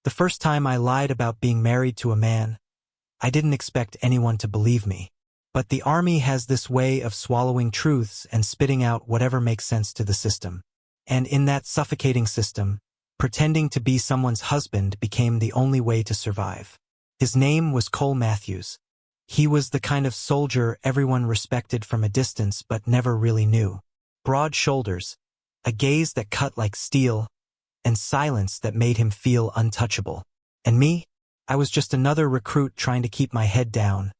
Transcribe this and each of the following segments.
The first time I lied about being married to a man, I didn't expect anyone to believe me. But the army has this way of swallowing truths and spitting out whatever makes sense to the system. And in that suffocating system, pretending to be someone's husband became the only way to survive. His name was Cole Matthews. He was the kind of soldier everyone respected from a distance but never really knew. Broad shoulders, a gaze that cut like steel, and silence that made him feel untouchable. And me? I was just another recruit trying to keep my head down.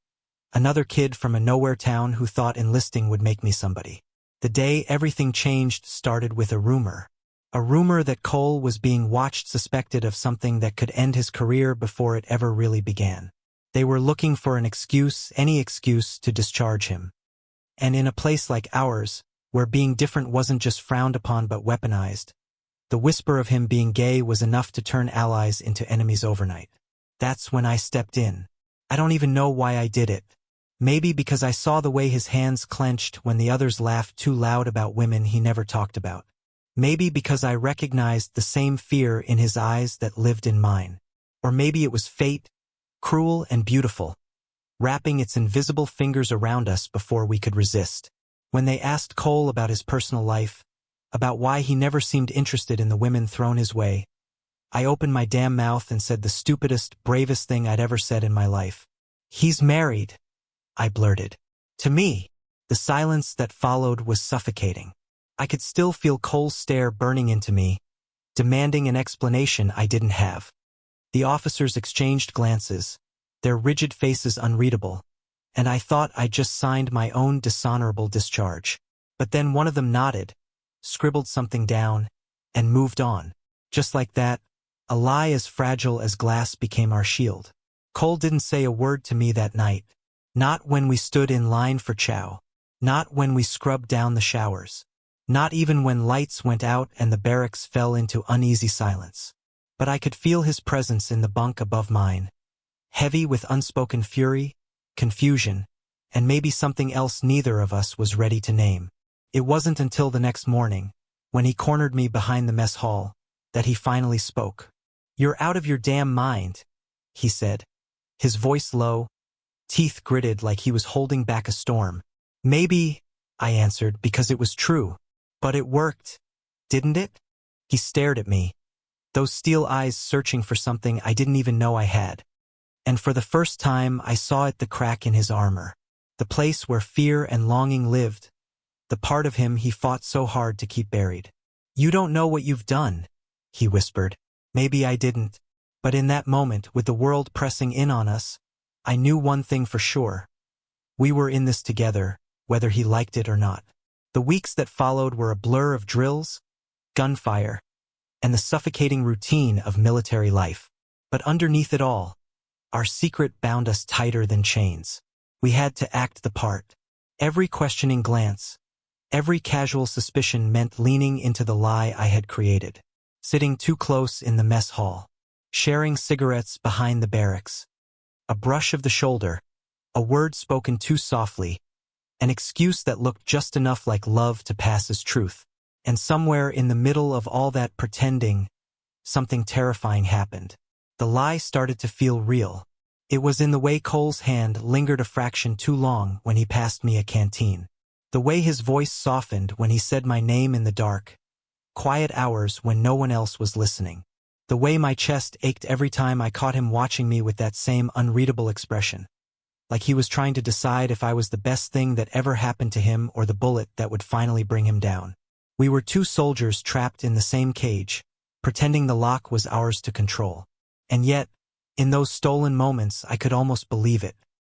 Another kid from a nowhere town who thought enlisting would make me somebody. The day everything changed started with a rumor. A rumor that Cole was being watched, suspected of something that could end his career before it ever really began. They were looking for an excuse, any excuse, to discharge him. And in a place like ours, where being different wasn't just frowned upon but weaponized, the whisper of him being gay was enough to turn allies into enemies overnight. That's when I stepped in. I don't even know why I did it. Maybe because I saw the way his hands clenched when the others laughed too loud about women he never talked about. Maybe because I recognized the same fear in his eyes that lived in mine. Or maybe it was fate, cruel and beautiful, wrapping its invisible fingers around us before we could resist. When they asked Cole about his personal life, about why he never seemed interested in the women thrown his way, I opened my damn mouth and said the stupidest, bravest thing I'd ever said in my life. "He's married," I blurted. To me, the silence that followed was suffocating. I could still feel Cole's stare burning into me, demanding an explanation I didn't have. The officers exchanged glances, their rigid faces unreadable, and I thought I'd just signed my own dishonorable discharge. But then one of them nodded, scribbled something down, and moved on. Just like that, a lie as fragile as glass became our shield. Cole didn't say a word to me that night. Not when we stood in line for chow. Not when we scrubbed down the showers. Not even when lights went out and the barracks fell into uneasy silence. But I could feel his presence in the bunk above mine, heavy with unspoken fury, confusion, and maybe something else neither of us was ready to name. It wasn't until the next morning, when he cornered me behind the mess hall, that he finally spoke. "You're out of your damn mind," he said, his voice low, teeth gritted like he was holding back a storm. "Maybe," I answered, because it was true. "But it worked, didn't it?" He stared at me, those steel eyes searching for something I didn't even know I had. And for the first time I saw it, the crack in his armor. The place where fear and longing lived. The part of him he fought so hard to keep buried. "You don't know what you've done," he whispered. Maybe I didn't. But in that moment, with the world pressing in on us, I knew one thing for sure. We were in this together, whether he liked it or not. The weeks that followed were a blur of drills, gunfire, and the suffocating routine of military life. But underneath it all, our secret bound us tighter than chains. We had to act the part. Every questioning glance, every casual suspicion meant leaning into the lie I had created. Sitting too close in the mess hall, sharing cigarettes behind the barracks. A brush of the shoulder, a word spoken too softly, an excuse that looked just enough like love to pass as truth. And somewhere in the middle of all that pretending, something terrifying happened. The lie started to feel real. It was in the way Cole's hand lingered a fraction too long when he passed me a canteen. The way his voice softened when he said my name in the dark, quiet hours when no one else was listening. The way my chest ached every time I caught him watching me with that same unreadable expression. Like he was trying to decide if I was the best thing that ever happened to him or the bullet that would finally bring him down. We were two soldiers trapped in the same cage, pretending the lock was ours to control. And yet, in those stolen moments, I could almost believe it.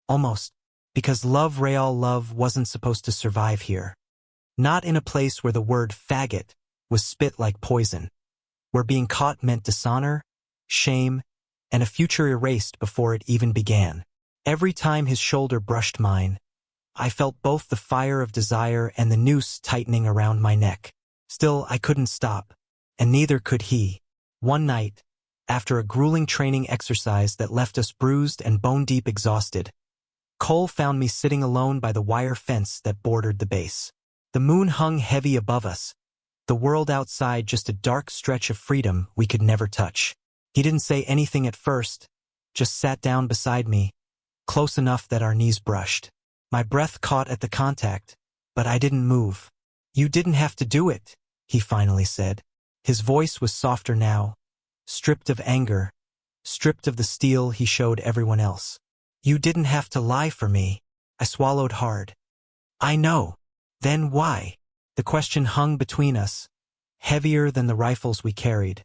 Almost. Because love, real love, wasn't supposed to survive here. Not in a place where the word faggot was spit like poison. Where being caught meant dishonor, shame, and a future erased before it even began. Every time his shoulder brushed mine, I felt both the fire of desire and the noose tightening around my neck. Still, I couldn't stop, and neither could he. One night, after a grueling training exercise that left us bruised and bone-deep exhausted, Cole found me sitting alone by the wire fence that bordered the base. The moon hung heavy above us, the world outside just a dark stretch of freedom we could never touch. He didn't say anything at first, just sat down beside me, close enough that our knees brushed. My breath caught at the contact, but I didn't move. "You didn't have to do it," he finally said. His voice was softer now, stripped of anger, stripped of the steel he showed everyone else. "You didn't have to lie for me." I swallowed hard. "I know. Then why?" The question hung between us, heavier than the rifles we carried,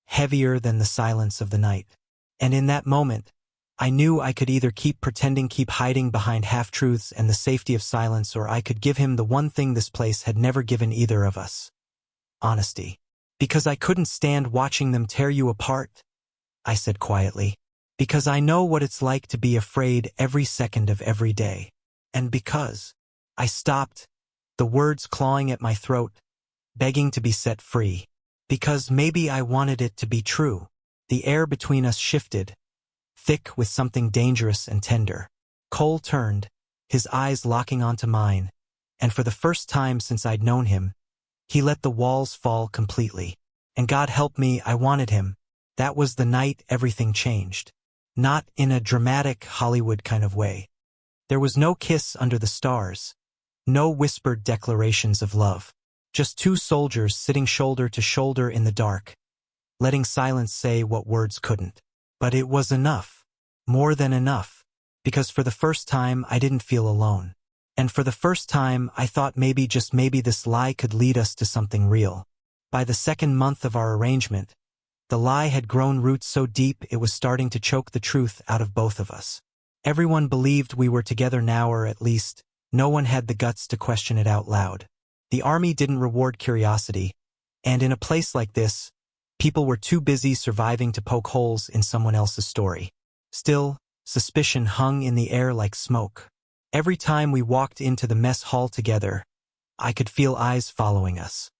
heavier than the silence of the night. And in that moment, I knew I could either keep pretending, keep hiding behind half-truths and the safety of silence, or I could give him the one thing this place had never given either of us: honesty. "Because I couldn't stand watching them tear you apart," I said quietly. "Because I know what it's like to be afraid every second of every day. And because—" I stopped, the words clawing at my throat, begging to be set free. Because maybe I wanted it to be true. The air between us shifted, thick with something dangerous and tender. Cole turned, his eyes locking onto mine, and for the first time since I'd known him, he let the walls fall completely. And God help me, I wanted him. That was the night everything changed. Not in a dramatic Hollywood kind of way. There was no kiss under the stars, no whispered declarations of love. Just two soldiers sitting shoulder to shoulder in the dark, letting silence say what words couldn't. But it was enough. More than enough. Because for the first time, I didn't feel alone. And for the first time, I thought maybe, just maybe, this lie could lead us to something real. By the second month of our arrangement, the lie had grown roots so deep it was starting to choke the truth out of both of us. Everyone believed we were together now, or at least, no one had the guts to question it out loud. The army didn't reward curiosity, and in a place like this, people were too busy surviving to poke holes in someone else's story. Still, suspicion hung in the air like smoke. Every time we walked into the mess hall together, I could feel eyes following us.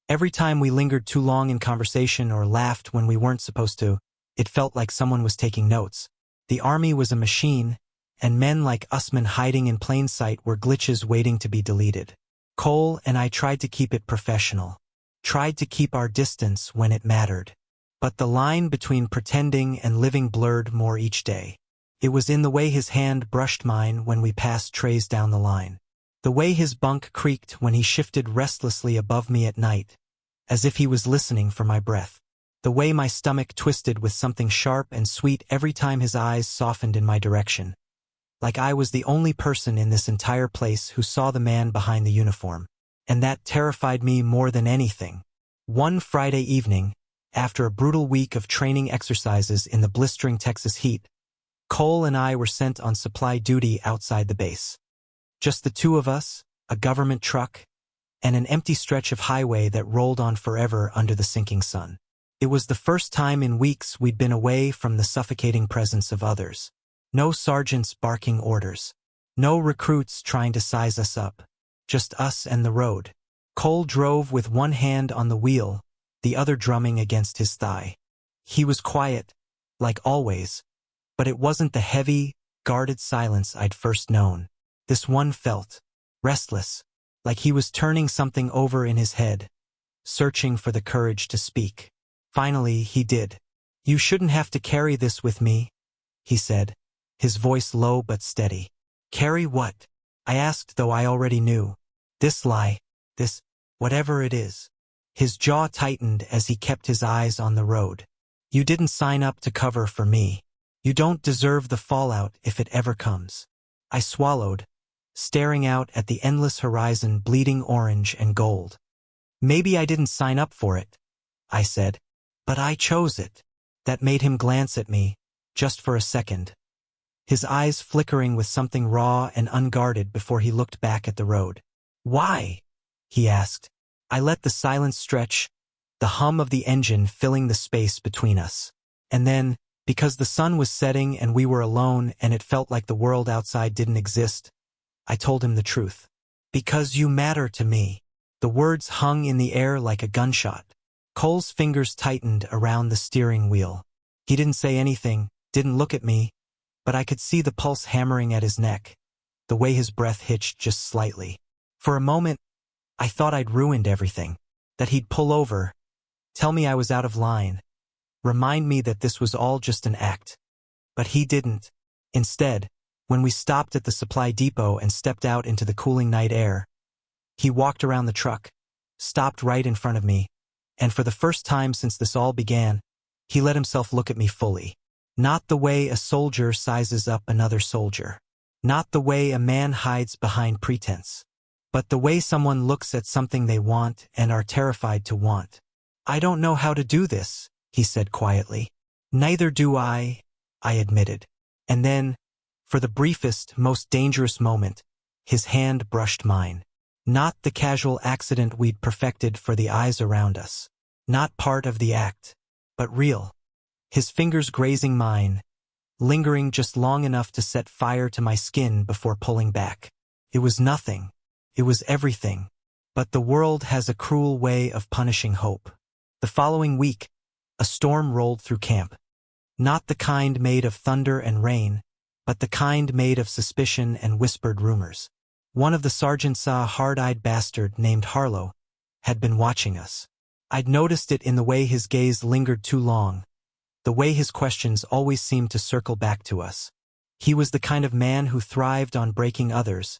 Every time we lingered too long in conversation or laughed when we weren't supposed to, it felt like someone was taking notes. The army was a machine, and men like usmen hiding in plain sight were glitches waiting to be deleted. Cole and I tried to keep it professional, tried to keep our distance when it mattered. But the line between pretending and living blurred more each day. It was in the way his hand brushed mine when we passed trays down the line. The way his bunk creaked when he shifted restlessly above me at night, as if he was listening for my breath. The way my stomach twisted with something sharp and sweet every time his eyes softened in my direction. Like I was the only person in this entire place who saw the man behind the uniform. And that terrified me more than anything. One Friday evening, after a brutal week of training exercises in the blistering Texas heat, Cole and I were sent on supply duty outside the base. Just the two of us, a government truck, and an empty stretch of highway that rolled on forever under the sinking sun. It was the first time in weeks we'd been away from the suffocating presence of others. No sergeants barking orders. No recruits trying to size us up. Just us and the road. Cole drove with one hand on the wheel, the other drumming against his thigh. He was quiet, like always, but it wasn't the heavy, guarded silence I'd first known. This one felt restless, like he was turning something over in his head, searching for the courage to speak. Finally, he did. "You shouldn't have to carry this with me," he said, his voice low but steady. "Carry what?" I asked, though I already knew. "This lie, this, whatever it is." His jaw tightened as he kept his eyes on the road. "You didn't sign up to cover for me. You don't deserve the fallout if it ever comes." I swallowed, staring out at the endless horizon bleeding orange and gold. "Maybe I didn't sign up for it," I said, "but I chose it." That made him glance at me, just for a second. His eyes flickering with something raw and unguarded before he looked back at the road. "Why?" he asked. I let the silence stretch, the hum of the engine filling the space between us. And then, because the sun was setting and we were alone and it felt like the world outside didn't exist, I told him the truth. "Because you matter to me." The words hung in the air like a gunshot. Cole's fingers tightened around the steering wheel. He didn't say anything, didn't look at me, but I could see the pulse hammering at his neck, the way his breath hitched just slightly. For a moment, I thought I'd ruined everything, that he'd pull over, tell me I was out of line, remind me that this was all just an act. But he didn't. Instead, when we stopped at the supply depot and stepped out into the cooling night air, he walked around the truck, stopped right in front of me, and for the first time since this all began, he let himself look at me fully. Not the way a soldier sizes up another soldier. Not the way a man hides behind pretense. But the way someone looks at something they want and are terrified to want. "I don't know how to do this," he said quietly. "Neither do I admitted. And then, for the briefest, most dangerous moment, his hand brushed mine. Not the casual accident we'd perfected for the eyes around us. Not part of the act, but real. His fingers grazing mine, lingering just long enough to set fire to my skin before pulling back. It was nothing. It was everything. But the world has a cruel way of punishing hope. The following week, a storm rolled through camp. Not the kind made of thunder and rain, but the kind made of suspicion and whispered rumors. One of the sergeants, a hard-eyed bastard named Harlow, had been watching us. I'd noticed it in the way his gaze lingered too long, the way his questions always seemed to circle back to us. He was the kind of man who thrived on breaking others,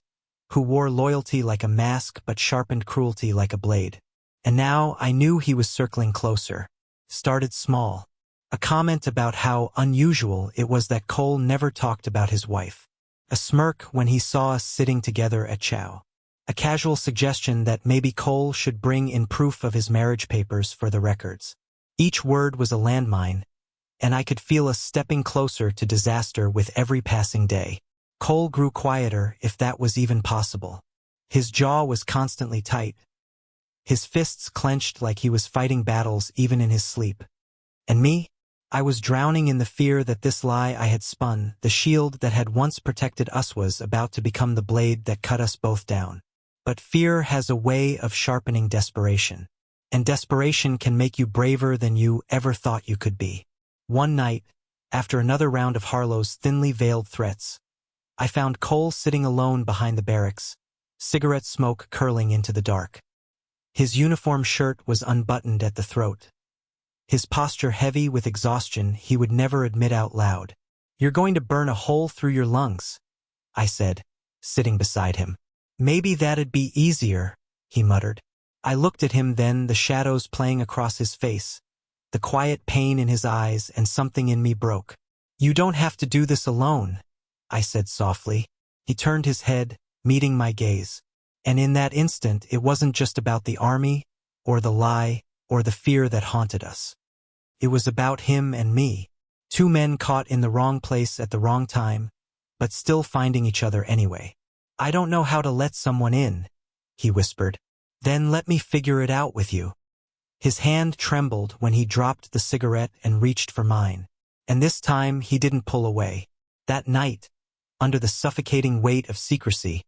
who wore loyalty like a mask but sharpened cruelty like a blade. And now I knew he was circling closer. Started small. A comment about how unusual it was that Cole never talked about his wife. A smirk when he saw us sitting together at chow. A casual suggestion that maybe Cole should bring in proof of his marriage papers for the records. Each word was a landmine, and I could feel us stepping closer to disaster with every passing day. Cole grew quieter, if that was even possible. His jaw was constantly tight. His fists clenched like he was fighting battles even in his sleep. And me? I was drowning in the fear that this lie I had spun, the shield that had once protected us, was about to become the blade that cut us both down. But fear has a way of sharpening desperation. And desperation can make you braver than you ever thought you could be. One night, after another round of Harlow's thinly veiled threats, I found Cole sitting alone behind the barracks, cigarette smoke curling into the dark. His uniform shirt was unbuttoned at the throat. His posture heavy with exhaustion he would never admit out loud. "You're going to burn a hole through your lungs," I said, sitting beside him. "Maybe that'd be easier," he muttered. I looked at him then, the shadows playing across his face, the quiet pain in his eyes, and something in me broke. "You don't have to do this alone," I said softly. He turned his head, meeting my gaze. And in that instant, it wasn't just about the army, or the lie, or the fear that haunted us. It was about him and me. Two men caught in the wrong place at the wrong time, but still finding each other anyway. "I don't know how to let someone in," he whispered. "Then let me figure it out with you." His hand trembled when he dropped the cigarette and reached for mine. And this time he didn't pull away. That night, under the suffocating weight of secrecy,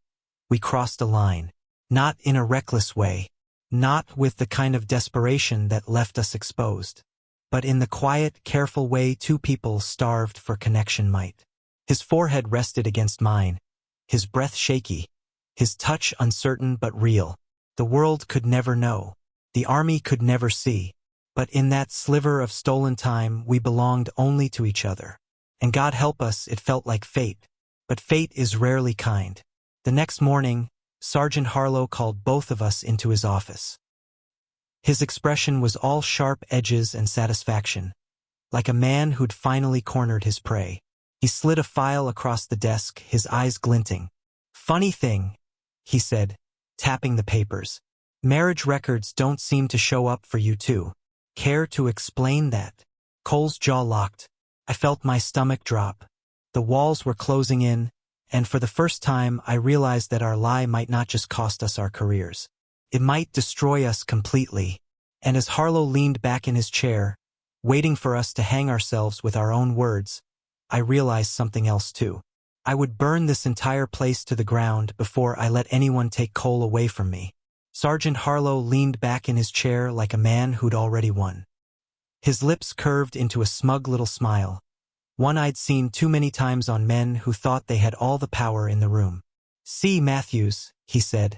we crossed a line. Not in a reckless way. Not with the kind of desperation that left us exposed. But in the quiet, careful way two people starved for connection might. His forehead rested against mine, his breath shaky, his touch uncertain but real. The world could never know. The army could never see. But in that sliver of stolen time, we belonged only to each other. And God help us, it felt like fate. But fate is rarely kind. The next morning, Sergeant Harlow called both of us into his office. His expression was all sharp edges and satisfaction, like a man who'd finally cornered his prey. He slid a file across the desk, his eyes glinting. "Funny thing," he said, tapping the papers. "Marriage records don't seem to show up for you too. Care to explain that?" Cole's jaw locked. I felt my stomach drop. The walls were closing in, and for the first time I realized that our lie might not just cost us our careers. It might destroy us completely. And as Harlow leaned back in his chair, waiting for us to hang ourselves with our own words, I realized something else too. I would burn this entire place to the ground before I let anyone take Cole away from me. Sergeant Harlow leaned back in his chair like a man who'd already won. His lips curved into a smug little smile, one I'd seen too many times on men who thought they had all the power in the room. "See, Matthews," he said,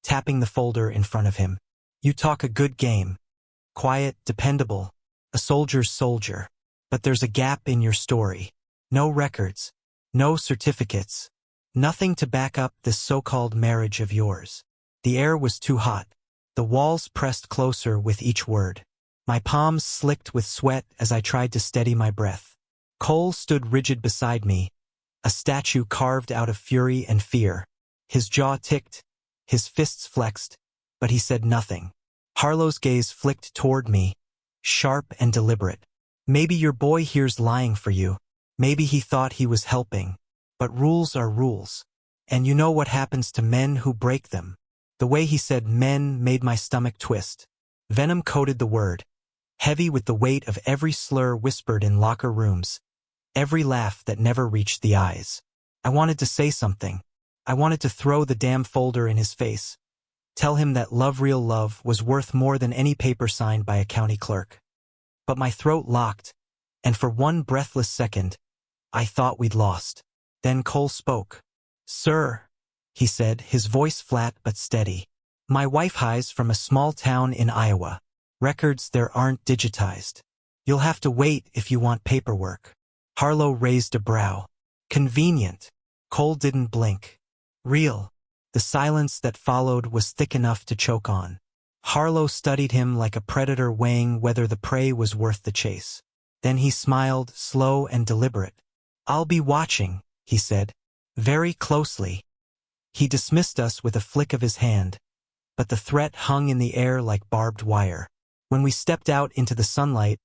tapping the folder in front of him. "You talk a good game. Quiet, dependable, A soldier's soldier. But there's a gap in your story. No records. No certificates. Nothing to back up this so-called marriage of yours. The air was too hot. The walls pressed closer with each word. My palms slicked with sweat as I tried to steady my breath. Cole stood rigid beside me, a statue carved out of fury and fear. His jaw ticked, his fists flexed, but he said nothing. Harlow's gaze flicked toward me, sharp and deliberate. Maybe your boy here's lying for you. Maybe he thought he was helping. But rules are rules. And you know what happens to men who break them. The way he said men made my stomach twist. Venom coated the word, heavy with the weight of every slur whispered in locker rooms, every laugh that never reached the eyes. I wanted to say something. I wanted to throw the damn folder in his face. Tell him that love, real love, was worth more than any paper signed by a county clerk. But my throat locked, and for one breathless second, I thought we'd lost. Then Cole spoke. Sir, he said, his voice flat but steady. My wife hides from a small town in Iowa. Records there aren't digitized. You'll have to wait if you want paperwork. Harlow raised a brow. Convenient. Cole didn't blink. Real. The silence that followed was thick enough to choke on. Harlow studied him like a predator weighing whether the prey was worth the chase. Then he smiled, slow and deliberate. I'll be watching, he said. Very closely. He dismissed us with a flick of his hand, but the threat hung in the air like barbed wire. When we stepped out into the sunlight,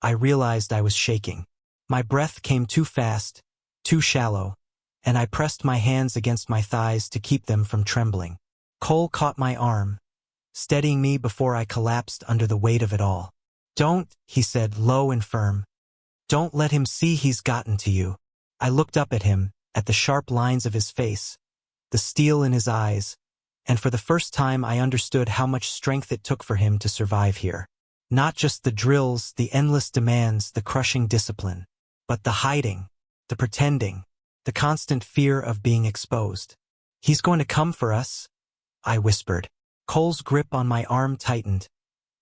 I realized I was shaking. My breath came too fast, too shallow, and I pressed my hands against my thighs to keep them from trembling. Cole caught my arm, steadying me before I collapsed under the weight of it all. Don't, he said, low and firm. Don't let him see he's gotten to you. I looked up at him, at the sharp lines of his face, the steel in his eyes, and for the first time I understood how much strength it took for him to survive here. Not just the drills, the endless demands, the crushing discipline, but the hiding, the pretending, the constant fear of being exposed. He's going to come for us, I whispered. Cole's grip on my arm tightened,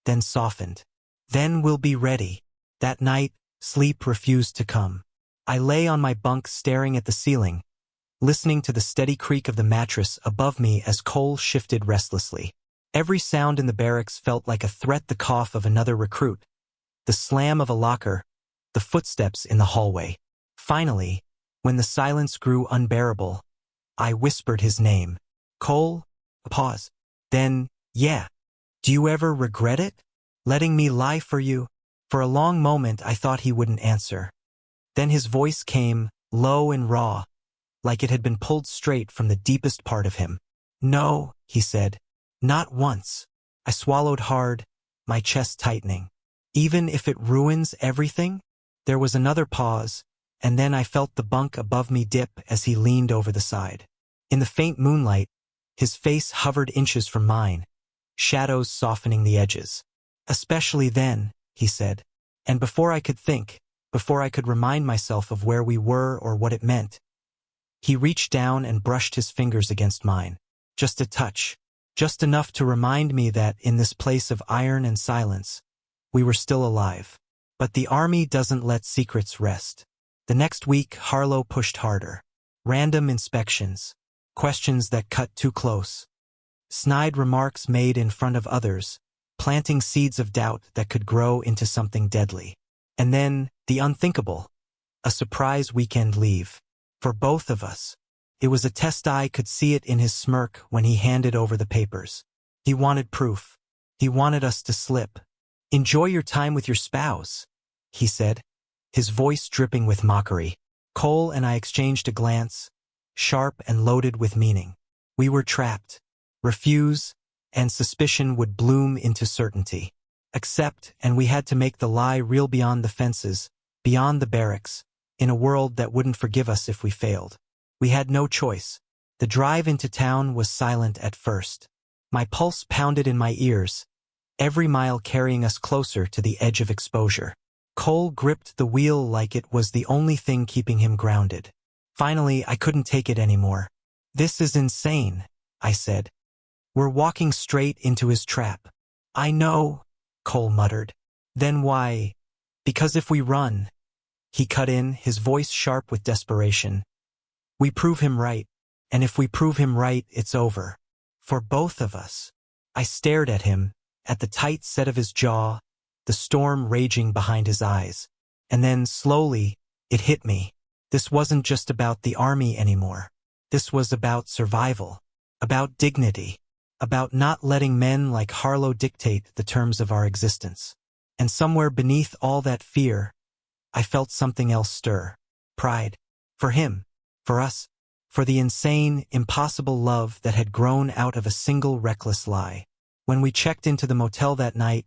then softened. Then we'll be ready. That night, sleep refused to come. I lay on my bunk staring at the ceiling, listening to the steady creak of the mattress above me as Cole shifted restlessly. Every sound in the barracks felt like a threat, the cough of another recruit, the slam of a locker, the footsteps in the hallway. Finally, when the silence grew unbearable, I whispered his name. Cole? A pause. Then, yeah. Do you ever regret it? Letting me lie for you? For a long moment I thought he wouldn't answer. Then his voice came, low and raw, like it had been pulled straight from the deepest part of him. No, he said. Not once. I swallowed hard, my chest tightening. Even if it ruins everything? There was another pause, and then I felt the bunk above me dip as he leaned over the side. In the faint moonlight, his face hovered inches from mine, shadows softening the edges. Especially then, he said. And before I could think, before I could remind myself of where we were or what it meant, he reached down and brushed his fingers against mine. Just a touch. Just enough to remind me that, in this place of iron and silence, we were still alive. But the army doesn't let secrets rest. The next week, Harlow pushed harder. Random inspections. Questions that cut too close. Snide remarks made in front of others, planting seeds of doubt that could grow into something deadly. And then, the unthinkable. A surprise weekend leave. For both of us. It was a test. I could see it in his smirk when he handed over the papers. He wanted proof. He wanted us to slip. Enjoy your time with your spouse, he said, his voice dripping with mockery. Cole and I exchanged a glance, sharp and loaded with meaning. We were trapped. Refuse, and suspicion would bloom into certainty. Accept, and we had to make the lie real beyond the fences, beyond the barracks, in a world that wouldn't forgive us if we failed. We had no choice. The drive into town was silent at first. My pulse pounded in my ears, every mile carrying us closer to the edge of exposure. Cole gripped the wheel like it was the only thing keeping him grounded. Finally, I couldn't take it anymore. This is insane, I said. We're walking straight into his trap. I know, Cole muttered. Then why, Because if we run, he cut in, his voice sharp with desperation, we prove him right, and if we prove him right, it's over. For both of us. I stared at him, at the tight set of his jaw, the storm raging behind his eyes. And then, slowly, it hit me. This wasn't just about the army anymore. This was about survival, about dignity, about not letting men like Harlow dictate the terms of our existence. And somewhere beneath all that fear, I felt something else stir. Pride. For him. For us. For the insane, impossible love that had grown out of a single reckless lie. When we checked into the motel that night,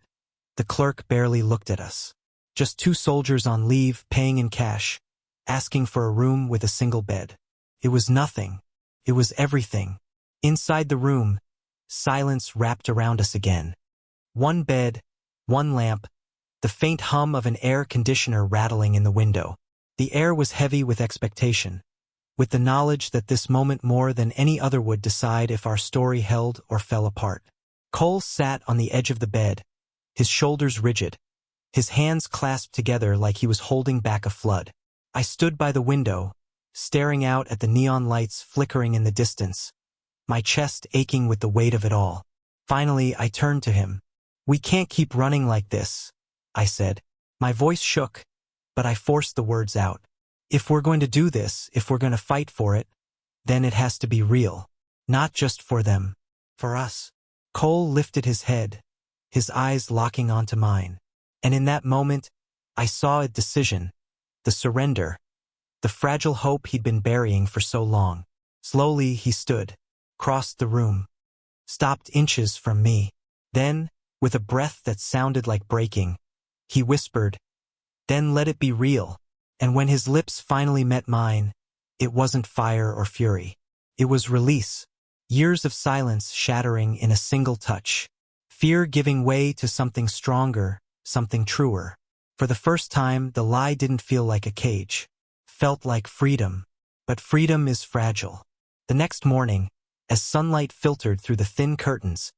the clerk barely looked at us. Just 2 soldiers on leave, paying in cash, asking for a room with a single bed. It was nothing. It was everything. Inside the room, silence wrapped around us again. 1 bed, 1 lamp, the faint hum of an air conditioner rattling in the window. The air was heavy with expectation, with the knowledge that this moment more than any other would decide if our story held or fell apart. Cole sat on the edge of the bed, his shoulders rigid, his hands clasped together like he was holding back a flood. I stood by the window, staring out at the neon lights flickering in the distance, my chest aching with the weight of it all. Finally, I turned to him. "We can't keep running like this," I said. My voice shook, but I forced the words out. "If we're going to do this, if we're going to fight for it, then it has to be real. Not just for them. For us." Cole lifted his head, his eyes locking onto mine. And in that moment, I saw a decision, the surrender, the fragile hope he'd been burying for so long. Slowly, he stood, crossed the room, stopped inches from me. Then, with a breath that sounded like breaking, he whispered, "Then let it be real." And when his lips finally met mine, it wasn't fire or fury. It was release. Years of silence shattering in a single touch. Fear giving way to something stronger, something truer. For the first time, the lie didn't feel like a cage. Felt like freedom. But freedom is fragile. The next morning, as sunlight filtered through the thin curtains,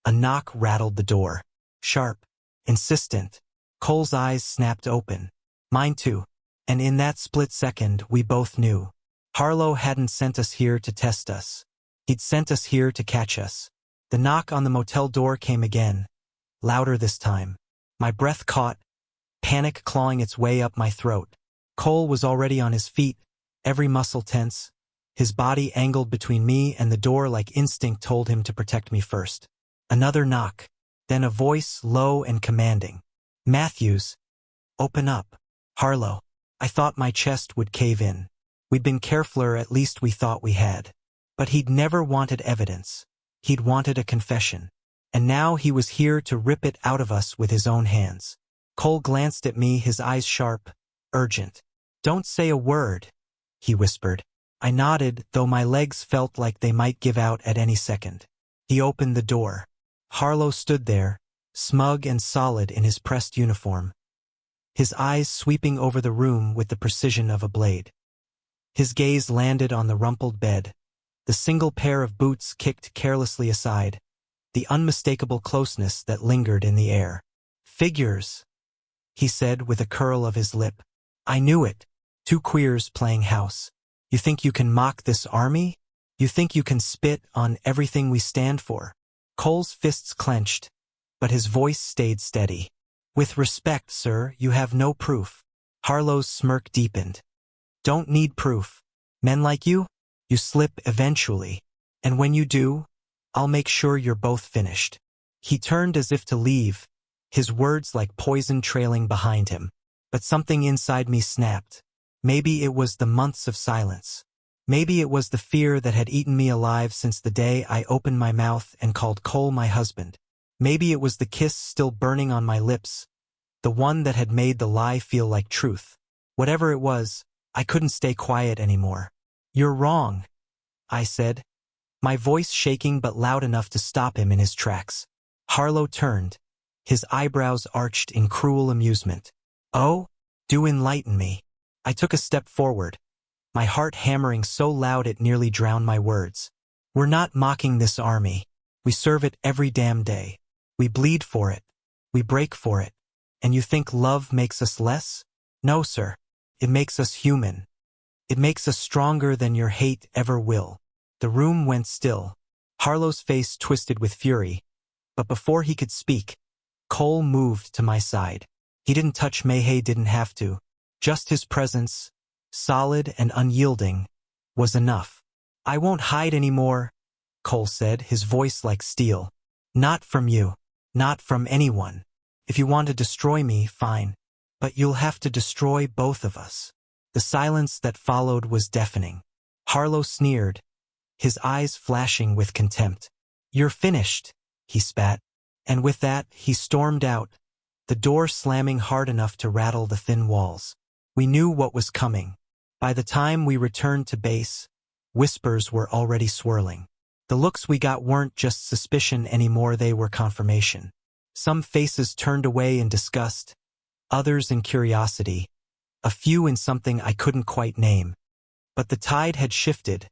a knock rattled the door. Sharp, insistent. Cole's eyes snapped open. Mine too. And in that split second, we both knew. Harlow hadn't sent us here to test us. He'd sent us here to catch us. The knock on the motel door came again, louder this time. My breath caught, panic clawing its way up my throat. Cole was already on his feet, every muscle tense, his body angled between me and the door like instinct told him to protect me first. Another knock, then a voice low and commanding. "Matthews, open up." "Harlow." I thought my chest would cave in. We'd been carefuler, at least we thought we had. But he'd never wanted evidence. He'd wanted a confession. And now he was here to rip it out of us with his own hands. Cole glanced at me, his eyes sharp, urgent. "Don't say a word," he whispered. I nodded, though my legs felt like they might give out at any second. He opened the door. Harlow stood there, smug and solid in his pressed uniform, his eyes sweeping over the room with the precision of a blade. His gaze landed on the rumpled bed, the single pair of boots kicked carelessly aside, the unmistakable closeness that lingered in the air. "Figures," he said with a curl of his lip. I knew it. 2 queers playing house. "You think you can mock this army? You think you can spit on everything we stand for?" Cole's fists clenched, but his voice stayed steady. "With respect, sir, you have no proof." Harlow's smirk deepened. "Don't need proof. Men like you slip eventually. And when you do, I'll make sure you're both finished." He turned as if to leave, his words like poison trailing behind him. But something inside me snapped. Maybe it was the months of silence. Maybe it was the fear that had eaten me alive since the day I opened my mouth and called Cole my husband. Maybe it was the kiss still burning on my lips, the one that had made the lie feel like truth. Whatever it was, I couldn't stay quiet anymore. "You're wrong," I said, my voice shaking but loud enough to stop him in his tracks. Harlow turned, his eyebrows arched in cruel amusement. "Oh? Do enlighten me." I took a step forward, my heart hammering so loud it nearly drowned my words. "We're not mocking this army. We serve it every damn day. We bleed for it. We break for it. And you think love makes us less? No, sir. It makes us human. It makes us stronger than your hate ever will. The room went still. Harlow's face twisted with fury, but before he could speak, Cole moved to my side. He didn't touch me, he didn't have to. Just his presence, solid and unyielding, was enough. I won't hide anymore, Cole said, his voice like steel. Not from you. Not from anyone. If you want to destroy me, fine. But you'll have to destroy both of us. The silence that followed was deafening. Harlow sneered, his eyes flashing with contempt. You're finished, he spat. And with that, he stormed out, the door slamming hard enough to rattle the thin walls. We knew what was coming. By the time we returned to base, whispers were already swirling. The looks we got weren't just suspicion anymore, they were confirmation. Some faces turned away in disgust, others in curiosity, a few in something I couldn't quite name. But the tide had shifted,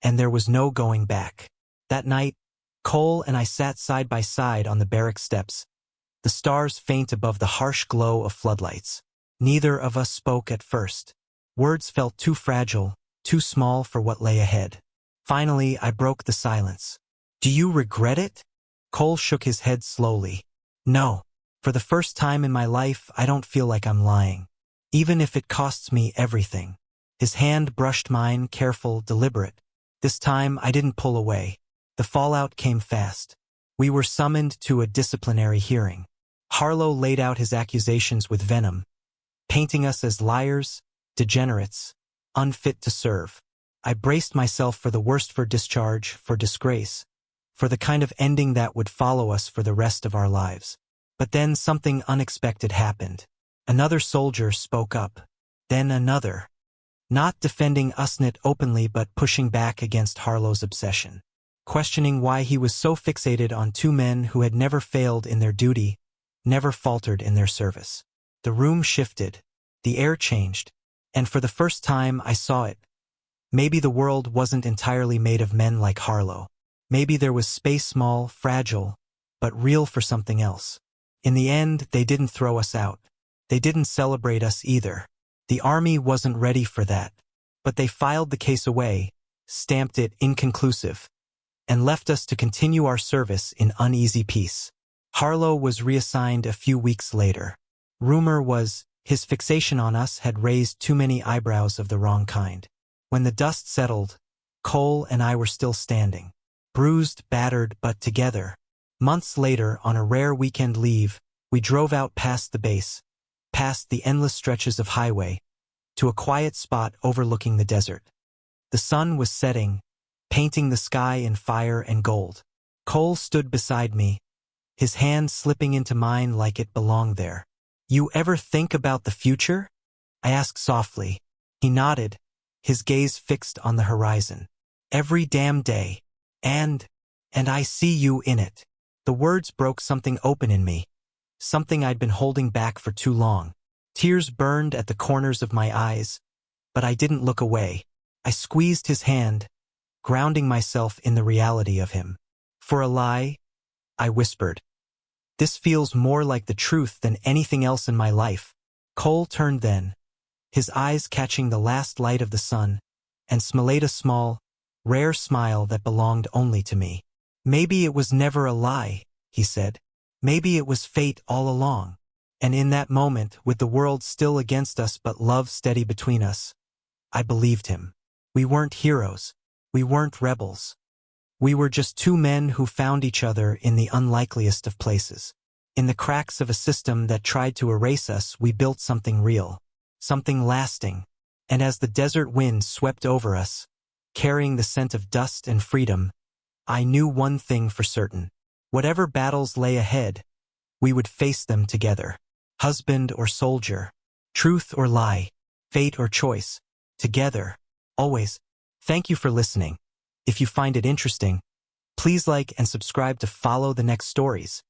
and there was no going back. That night, Cole and I sat side by side on the barrack steps, the stars faint above the harsh glow of floodlights. Neither of us spoke at first. Words felt too fragile, too small for what lay ahead. Finally, I broke the silence. Do you regret it? Cole shook his head slowly. No. For the first time in my life, I don't feel like I'm lying. Even if it costs me everything. His hand brushed mine, careful, deliberate. This time, I didn't pull away. The fallout came fast. We were summoned to a disciplinary hearing. Harlow laid out his accusations with venom, painting us as liars, degenerates, unfit to serve. I braced myself for the worst, for discharge, for disgrace, for the kind of ending that would follow us for the rest of our lives. But then something unexpected happened. Another soldier spoke up. Then another. Not defending Usnit openly but pushing back against Harlow's obsession. Questioning why he was so fixated on two men who had never failed in their duty, never faltered in their service. The room shifted. The air changed. And for the first time I saw it. Maybe the world wasn't entirely made of men like Harlow. Maybe there was space, small, fragile, but real, for something else. In the end, they didn't throw us out. They didn't celebrate us either. The army wasn't ready for that. But they filed the case away, stamped it inconclusive, and left us to continue our service in uneasy peace. Harlow was reassigned a few weeks later. Rumor was his fixation on us had raised too many eyebrows of the wrong kind. When the dust settled, Cole and I were still standing, bruised, battered, but together. Months later, on a rare weekend leave, we drove out past the base, past the endless stretches of highway, to a quiet spot overlooking the desert. The sun was setting, painting the sky in fire and gold. Cole stood beside me, his hand slipping into mine like it belonged there. You ever think about the future? I asked softly. He nodded, his gaze fixed on the horizon. Every damn day. And I see you in it. The words broke something open in me, something I'd been holding back for too long. Tears burned at the corners of my eyes, but I didn't look away. I squeezed his hand, grounding myself in the reality of him. For a lie, I whispered. This feels more like the truth than anything else in my life. Cole turned then, his eyes catching the last light of the sun, and smiled a small, rare smile that belonged only to me. Maybe it was never a lie, he said. Maybe it was fate all along. And in that moment, with the world still against us but love steady between us, I believed him. We weren't heroes. We weren't rebels. We were just two men who found each other in the unlikeliest of places. In the cracks of a system that tried to erase us, we built something real, something lasting. And as the desert wind swept over us, carrying the scent of dust and freedom, I knew one thing for certain. Whatever battles lay ahead, we would face them together. Husband or soldier, truth or lie, fate or choice, together, always. Thank you for listening. If you find it interesting, please like and subscribe to follow the next stories.